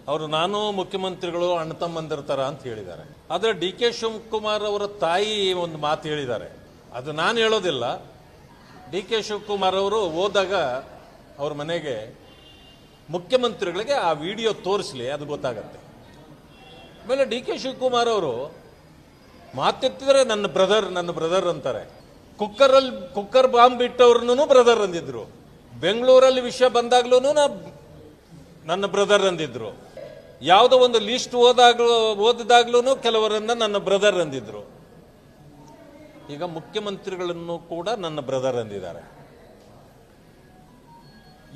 ಅವರು ನಾನು ಮುಖ್ಯಮಂತ್ರಿಗಳು ಅಣ್ಣ ತಮ್ಮಂದಿರ್ತಾರ ಅಂತ ಹೇಳಿದ್ದಾರೆ. ಆದರೆ ಡಿ ಕೆ ಶಿವಕುಮಾರ್ ಅವರ ತಾಯಿ ಒಂದು ಮಾತು ಹೇಳಿದ್ದಾರೆ, ಅದು ನಾನು ಹೇಳೋದಿಲ್ಲ. ಡಿ ಕೆ ಶಿವಕುಮಾರ್ ಅವರು ಹೋದಾಗ ಅವ್ರ ಮನೆಗೆ ಮುಖ್ಯಮಂತ್ರಿಗಳಿಗೆ ಆ ವಿಡಿಯೋ ತೋರಿಸಲಿ, ಅದು ಗೊತ್ತಾಗತ್ತೆ. ಆಮೇಲೆ ಡಿ ಕೆ ಶಿವಕುಮಾರ್ ಅವರು ಮಾತೆತ್ತಿದ್ರೆ ನನ್ನ ಬ್ರದರ್ ಅಂತಾರೆ. ಕುಕ್ಕರ್ ಬಾಂಬ್ ಬಿಟ್ಟವ್ರನ್ನೂ ಬ್ರದರ್ ಅಂದಿದ್ರು. ಬೆಂಗಳೂರಲ್ಲಿ ವಿಷಯ ಬಂದಾಗ್ಲೂ ನನ್ನ ಬ್ರದರ್ ಅಂದಿದ್ರು. ಯಾವುದೋ ಒಂದು ಲಿಸ್ಟ್ ಓದಿದಾಗ್ಲೂ ಕೆಲವರನ್ನ ನನ್ನ ಬ್ರದರ್ ಅಂದಿದ್ರು. ಈಗ ಮುಖ್ಯಮಂತ್ರಿಗಳನ್ನು ಕೂಡ ನನ್ನ ಬ್ರದರ್ ಅಂದಿದ್ದಾರೆ.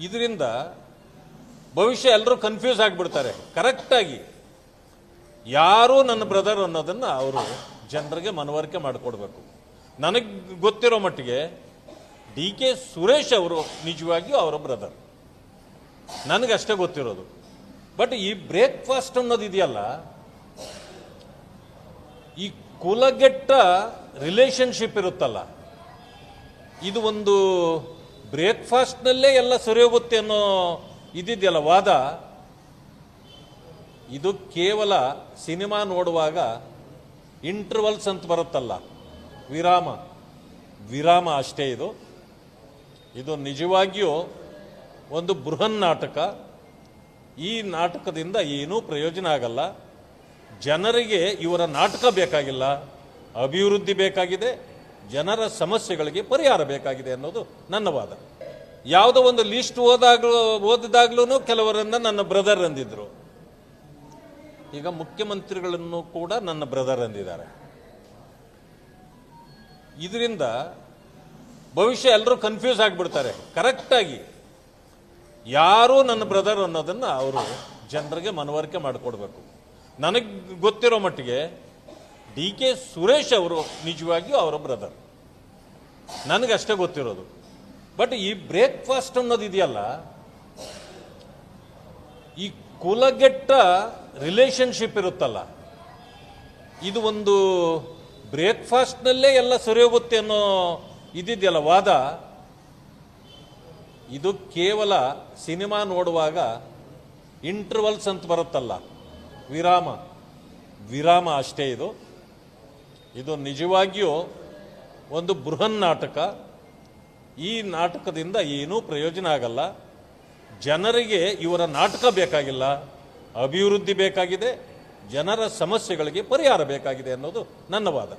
ಇದರಿಂದ ಭವಿಷ್ಯ ಎಲ್ಲರೂ ಕನ್ಫ್ಯೂಸ್ ಆಗಿಬಿಡ್ತಾರೆ. ಕರೆಕ್ಟಾಗಿ ಯಾರು ನನ್ನ ಬ್ರದರ್ ಅನ್ನೋದನ್ನು ಅವರು ಜನರಿಗೆ ಮನವರಿಕೆ ಮಾಡಿಕೊಡ್ಬೇಕು. ನನಗೆ ಗೊತ್ತಿರೋ ಮಟ್ಟಿಗೆ ಡಿ ಕೆ ಸುರೇಶ್ ಅವರು ನಿಜವಾಗಿಯೂ ಅವರ ಬ್ರದರ್, ನನಗಷ್ಟೇ ಗೊತ್ತಿರೋದು. ಬಟ್ ಈ ಬ್ರೇಕ್ಫಾಸ್ಟ್ ಅನ್ನೋದು ಇದೆಯಲ್ಲ, ಈ ಕುಲಗೆಟ್ಟ ರಿಲೇಶನ್ಶಿಪ್ ಇರುತ್ತಲ್ಲ, ಇದು ಒಂದು ಬ್ರೇಕ್ಫಾಸ್ಟ್ನಲ್ಲೇ ಎಲ್ಲ ಸರಿ ಹೋಗುತ್ತೆ ಅನ್ನೋ ಇದಿದೆಯಲ್ಲ ವಾದ, ಇದು ಕೇವಲ ಸಿನಿಮಾ ನೋಡುವಾಗ ಇಂಟರ್ವಲ್ಸ್ ಅಂತ ಬರುತ್ತಲ್ಲ, ವಿರಾಮ ಅಷ್ಟೇ. ಇದು ನಿಜವಾಗಿಯೂ ಒಂದು ಬೃಹನ್ ನಾಟಕ. ಈ ನಾಟಕದಿಂದ ಏನೂ ಪ್ರಯೋಜನ ಆಗಲ್ಲ. ಜನರಿಗೆ ಇವರ ನಾಟಕ ಬೇಕಾಗಿಲ್ಲ, ಅಭಿವೃದ್ಧಿ ಬೇಕಾಗಿದೆ, ಜನರ ಸಮಸ್ಯೆಗಳಿಗೆ ಪರಿಹಾರ ಬೇಕಾಗಿದೆ ಅನ್ನೋದು ನನ್ನ ವಾದ. ಯಾವುದೋ ಒಂದು ಲಿಸ್ಟ್ ಓದಿದಾಗ್ಲೂ ಕೆಲವರನ್ನ ನನ್ನ ಬ್ರದರ್ ಅಂದಿದ್ರು. ಈಗ ಮುಖ್ಯಮಂತ್ರಿಗಳನ್ನು ಕೂಡ ನನ್ನ ಬ್ರದರ್ ಅಂದಿದ್ದಾರೆ. ಇದರಿಂದ ಭವಿಷ್ಯ ಎಲ್ಲರೂ ಕನ್ಫ್ಯೂಸ್ ಆಗಿಬಿಡ್ತಾರೆ. ಕರೆಕ್ಟಾಗಿ ಯಾರು ನನ್ನ ಬ್ರದರ್ ಅನ್ನೋದನ್ನು ಅವರು ಜನರಿಗೆ ಮನವರಿಕೆ ಮಾಡಿಕೊಡ್ಬೇಕು. ನನಗೆ ಗೊತ್ತಿರೋ ಮಟ್ಟಿಗೆ ಡಿ ಕೆ ಸುರೇಶ್ ಅವರು ನಿಜವಾಗಿಯೂ ಅವರ ಬ್ರದರ್, ನನಗಷ್ಟೇ ಗೊತ್ತಿರೋದು. ಬಟ್ ಈ ಬ್ರೇಕ್ಫಾಸ್ಟ್ ಅನ್ನೋದು ಇದೆಯಲ್ಲ, ಈ ಕುಲಗೆಟ್ಟ ರಿಲೇಶನ್ಶಿಪ್ ಇರುತ್ತಲ್ಲ, ಇದು ಒಂದು ಬ್ರೇಕ್ಫಾಸ್ಟ್ನಲ್ಲೇ ಎಲ್ಲ ಸರಿ ಹೋಗುತ್ತೆ ಅನ್ನೋ ಇದಿದೆಯಲ್ಲ ವಾದ, ಇದು ಕೇವಲ ಸಿನಿಮಾ ನೋಡುವಾಗ ಇಂಟರ್ವಲ್ಸ್ ಅಂತ ಬರುತ್ತಲ್ಲ, ವಿರಾಮ ಅಷ್ಟೇ. ಇದು ನಿಜವಾಗಿಯೂ ಒಂದು ಬೃಹನ್ ನಾಟಕ. ಈ ನಾಟಕದಿಂದ ಏನೂ ಪ್ರಯೋಜನ ಆಗಲ್ಲ. ಜನರಿಗೆ ಇವರ ನಾಟಕ ಬೇಕಾಗಿಲ್ಲ, ಅಭಿವೃದ್ಧಿ ಬೇಕಾಗಿದೆ, ಜನರ ಸಮಸ್ಯೆಗಳಿಗೆ ಪರಿಹಾರ ಬೇಕಾಗಿದೆ ಅನ್ನೋದು ನನ್ನ ವಾದ.